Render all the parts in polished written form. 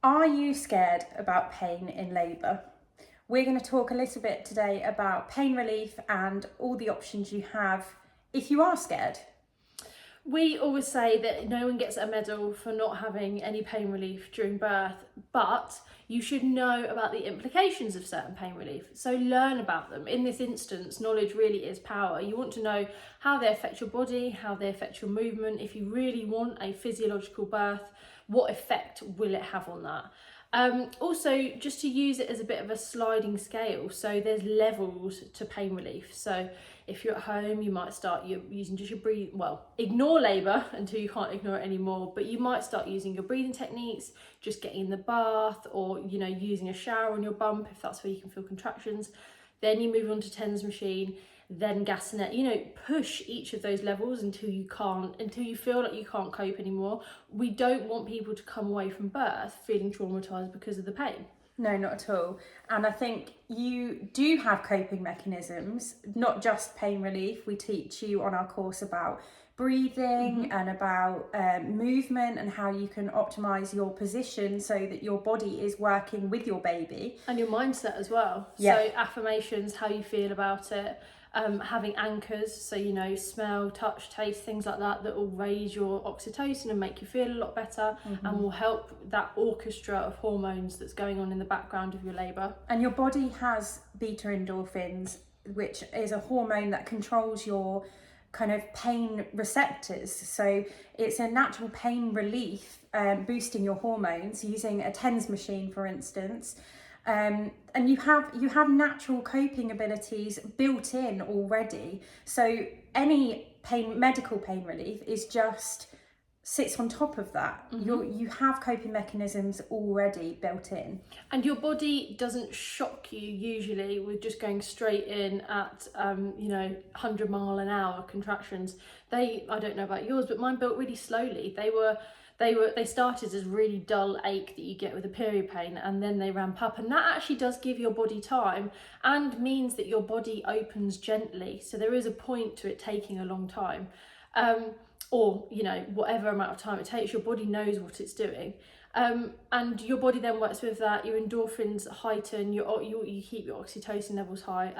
Are you scared about pain in labour? We're going to talk a little bit today about pain relief and all the options you have if you are scared. We always say that no one gets a medal for not having any pain relief during birth, but you should know about the implications of certain pain relief. So learn about them. In this instance, knowledge really is power. You want to know how they affect your body, how they affect your movement. If you really want a physiological birth, what effect will it have on that? Also, just to use it as a bit of a sliding scale, so there's levels to pain relief. So if you're at home, you might start using just your breathing, ignore labour until you can't ignore it anymore, but you might start using your breathing techniques, just getting in the bath, or using a shower on your bump if that's where you can feel contractions. Then you move on to TENS machine, then Gassinet, push each of those levels until you feel like you can't cope anymore. We don't want people to come away from birth feeling traumatized because of the pain. No, not at all. And I think you do have coping mechanisms, not just pain relief. We teach you on our course about breathing and about movement and how you can optimize your position so that your body is working with your baby. And your mindset as well. Yeah. So affirmations, how you feel about it. Having anchors, so smell, touch, taste, things like that will raise your oxytocin and make you feel a lot better, and will help that orchestra of hormones that's going on in the background of your labour. And your body has beta endorphins, which is a hormone that controls your kind of pain receptors. So it's a natural pain relief, boosting your hormones using a TENS machine, for instance. And you have natural coping abilities built in already. So any medical pain relief is just sits on top of that. You have coping mechanisms already built in. And your body doesn't shock you usually with just going straight in at 100-mile-an-hour contractions. I don't know about yours, but mine built really slowly. They started as really dull ache that you get with a period pain, and then they ramp up, and that actually does give your body time and means that your body opens gently. So there is a point to it taking a long time, or whatever amount of time it takes. Your body knows what it's doing, and your body then works with that. Your endorphins heighten, you keep your oxytocin levels high.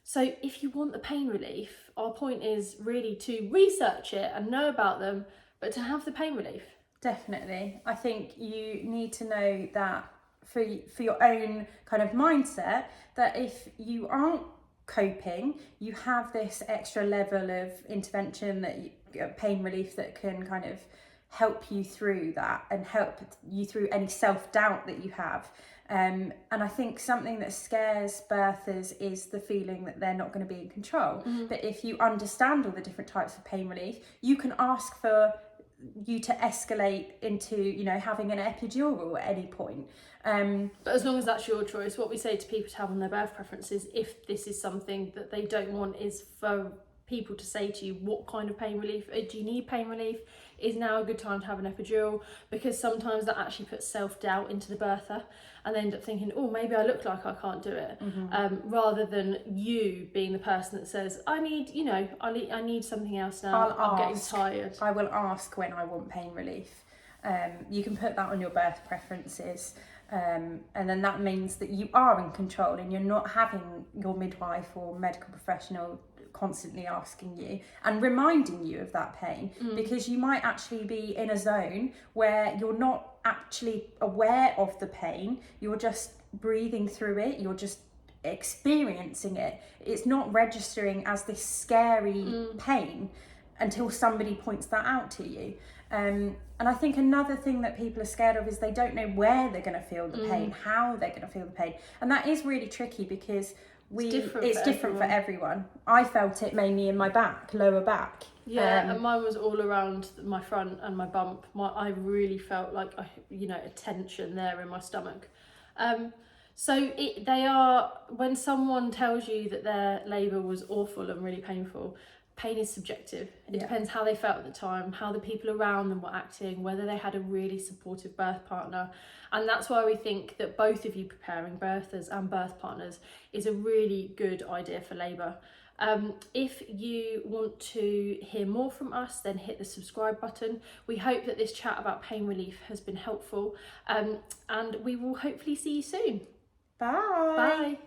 So if you want the pain relief, our point is really to research it and know about them, but to have the pain relief. Definitely. I think you need to know that for your own kind of mindset, that if you aren't coping, you have this extra level of intervention, pain relief that can kind of help you through that and help you through any self-doubt that you have. And I think something that scares birthers is the feeling that they're not going to be in control. But if you understand all the different types of pain relief, you can ask for you to escalate into having an epidural at any point. But as long as that's your choice, what we say to people to have on their birth preferences, if this is something that they don't want, is for people to say to you, what kind of pain relief? Do you need pain relief? Is now a good time to have an epidural? Because sometimes that actually puts self-doubt into the birther, and they end up thinking, oh, maybe I look like I can't do it, rather than you being the person that says, I need something else now. I'm getting tired. I will ask when I want pain relief. You can put that on your birth preferences. And then that means that you are in control and you're not having your midwife or medical professional constantly asking you and reminding you of that pain, because you might actually be in a zone where you're not actually aware of the pain. You're just breathing through it. You're just experiencing it. It's not registering as this scary pain until somebody points that out to you. And I think another thing that people are scared of is they don't know where they're going to feel the pain, how they're going to feel the pain. And that is really tricky because it's different for everyone. I felt it mainly in my back, lower back. Yeah, and mine was all around my front and my bump. I really felt like a tension there in my stomach. So when someone tells you that their labour was awful and really painful, pain is subjective. It depends how they felt at the time, how the people around them were acting, whether they had a really supportive birth partner. And that's why we think that both of you preparing birthers and birth partners is a really good idea for labour. If you want to hear more from us, then hit the subscribe button. We hope that this chat about pain relief has been helpful, and we will hopefully see you soon. Bye. Bye.